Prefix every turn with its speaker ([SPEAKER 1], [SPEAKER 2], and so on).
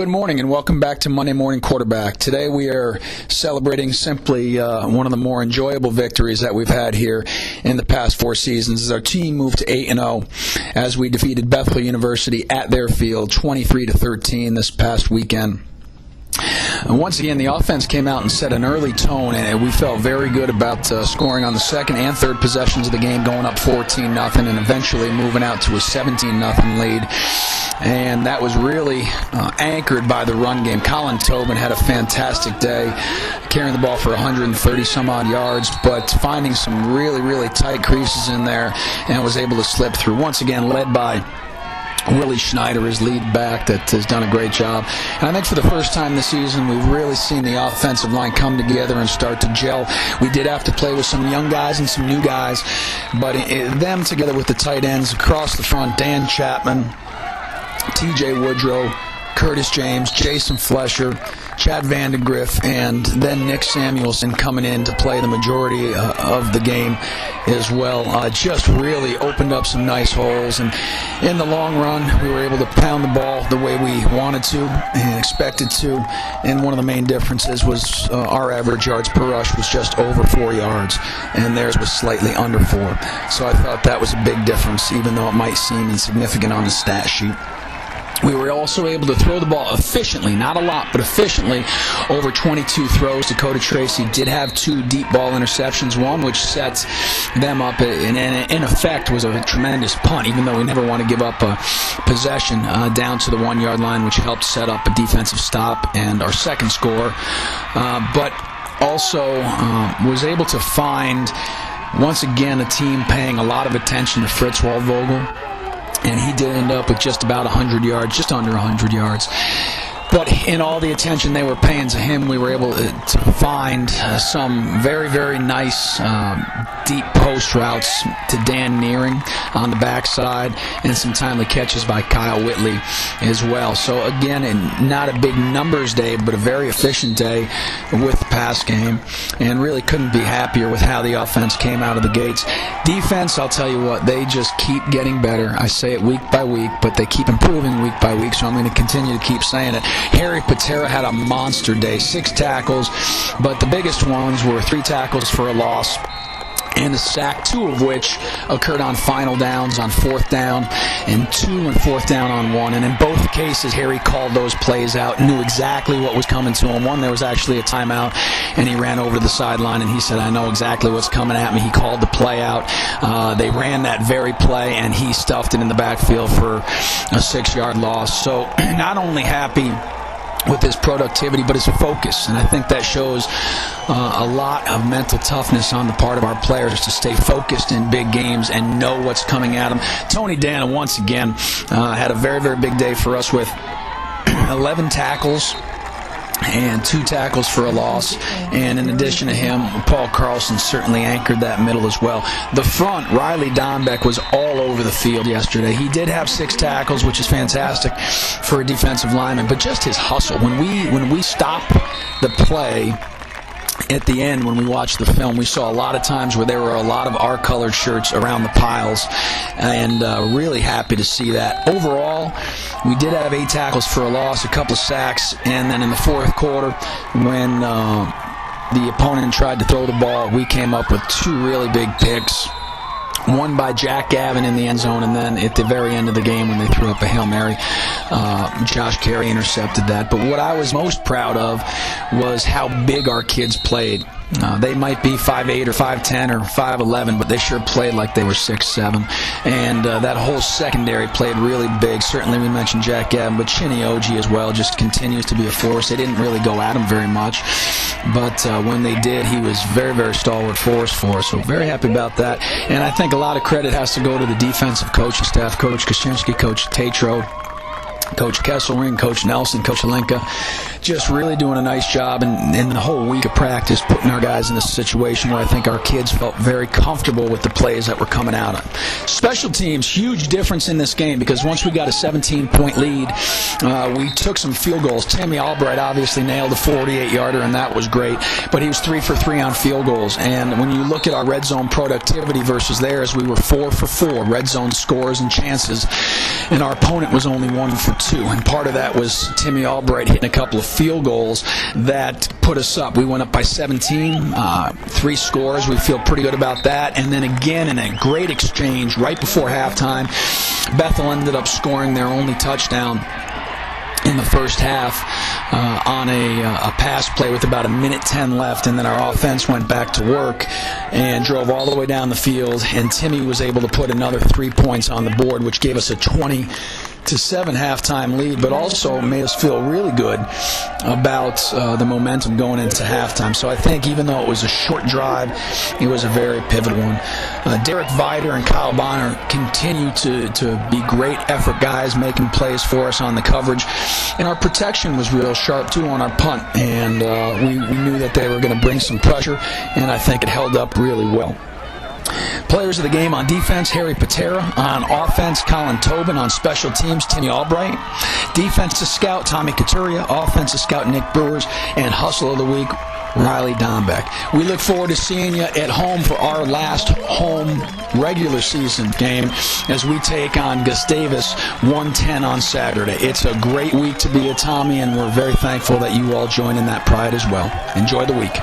[SPEAKER 1] Good morning and welcome back to Monday Morning Quarterback. Today we are celebrating simply one of the more enjoyable victories that we've had here in the past 4 seasons as our team moved to 8-0 as we defeated Bethel University at their field 23-13 this past weekend. And once again, the offense came out and set an early tone, and we felt very good about scoring on the second and third possessions of the game, going up 14-0 and eventually moving out to a 17-0 lead. And that was really anchored by the run game. Colin Tobin had a fantastic day, carrying the ball for 130-some-odd yards, but finding some really, really tight creases in there and was able to slip through. Once again, led by Willie Schneider, his lead back, that has done a great job. And I think for the first time this season, we've really seen the offensive line come together and start to gel. We did have to play with some young guys and some new guys, but them together with the tight ends across the front, Dan Chapman, TJ Woodrow, Curtis James, Jason Flesher, Chad Vandegrift, and then Nick Samuelson coming in to play the majority of the game as well. Just really opened up some nice holes, and in the long run, we were able to pound the ball the way we wanted to and expected to, and one of the main differences was our average yards per rush was just over 4 yards, and theirs was slightly under 4. So I thought that was a big difference, even though it might seem insignificant on the stat sheet. We were also able to throw the ball efficiently, not a lot, but efficiently, over 22 throws. Dakota Tracy did have 2 deep ball interceptions, one which sets them up, and in effect was a tremendous punt, even though we never want to give up a possession down to the 1-yard line, which helped set up a defensive stop and our second score. But also was able to find, once again, a team paying a lot of attention to Fritz Waldvogel. And he did end up with just about 100 yards, just under 100 yards. But in all the attention they were paying to him, we were able to find some very, very nice deep post routes to Dan Nearing on the backside and some timely catches by Kyle Whitley as well. So again, not a big numbers day, but a very efficient day with the pass game, and really couldn't be happier with how the offense came out of the gates. Defense, I'll tell you what, they just keep getting better. I say it week by week, but they keep improving week by week, so I'm going to continue to keep saying it. Harry Patera had a monster day, 6 tackles, but the biggest ones were 3 tackles for a loss and a sack, 2 of which occurred on final downs on 4th down, and 2 on 4th down on 1. And in both cases, Harry called those plays out, knew exactly what was coming to him. One, there was actually a timeout, and he ran over to the sideline, and he said, I know exactly what's coming at me. He called the play out. They ran that very play, and he stuffed it in the backfield for a 6-yard loss. So not only happy with his productivity, but his focus. And I think that shows a lot of mental toughness on the part of our players to stay focused in big games and know what's coming at them. Tony Dana, once again, had a very, very big day for us with 11 tackles and 2 tackles for a loss. And in addition to him, Paul Carlson certainly anchored that middle as well. The front, Riley Donbeck, was all over the field yesterday. He did have 6 tackles, which is fantastic for a defensive lineman, but just his hustle. When we stop the play at the end, when we watched the film, we saw a lot of times where there were a lot of our colored shirts around the piles, and really happy to see that. Overall, we did have 8 tackles for a loss, a couple of sacks, and then in the 4th quarter, when the opponent tried to throw the ball, we came up with 2 really big picks. One by Jack Gavin in the end zone, and then at the very end of the game when they threw up a Hail Mary, Josh Carey intercepted that. But what I was most proud of was how big our kids played. They might be 5'8", or 5'10", or 5'11", but they sure played like they were 6'7". And that whole secondary played really big. Certainly we mentioned Jack Gavin, but Chinny Oji as well just continues to be a force. They didn't really go at him very much, but when they did, he was very, very stalwart force for us. So very happy about that. And I think a lot of credit has to go to the defensive coaching staff, Coach Kaczynski, Coach Tatro, Coach Kesselring, Coach Nelson, Coach Alenka. just really doing a nice job in the whole week of practice, putting our guys in a situation where I think our kids felt very comfortable with the plays that were coming out of. Special teams, huge difference in this game, because once we got a 17-point lead, we took some field goals. Timmy Albright obviously nailed a 48-yarder, and that was great, but he was 3 for 3 on field goals. And when you look at our red zone productivity versus theirs, we were 4 for 4 red zone scores and chances, and our opponent was only 1 for 2. And part of that was Timmy Albright hitting a couple of field goals that put us up. We went up by 17, 3 scores. We feel pretty good about that. And then again, in a great exchange right before halftime, Bethel ended up scoring their only touchdown in the first half on a pass play with about 1:10 left, and then our offense went back to work and drove all the way down the field, and Timmy was able to put another 3 points on the board, which gave us a 20-7 halftime lead, but also made us feel really good about the momentum going into halftime. So I think even though it was a short drive, it was a very pivotal one. Derek Vider and Kyle Bonner continue to be great effort guys, making plays for us on the coverage. And our protection was real sharp, too, on our punt. And we knew that they were going to bring some pressure, and I think it held up really well. Players of the game: on defense, Harry Patera; on offense, Colin Tobin; on special teams, Timmy Albright; defensive scout, Tommy Couturier; offensive scout, Nick Brewers; and hustle of the week, Riley Dombeck. We look forward to seeing you at home for our last home regular season game as we take on Gustavus 110 on Saturday. It's a great week to be a Tommy, and we're very thankful that you all join in that pride as well. Enjoy the week.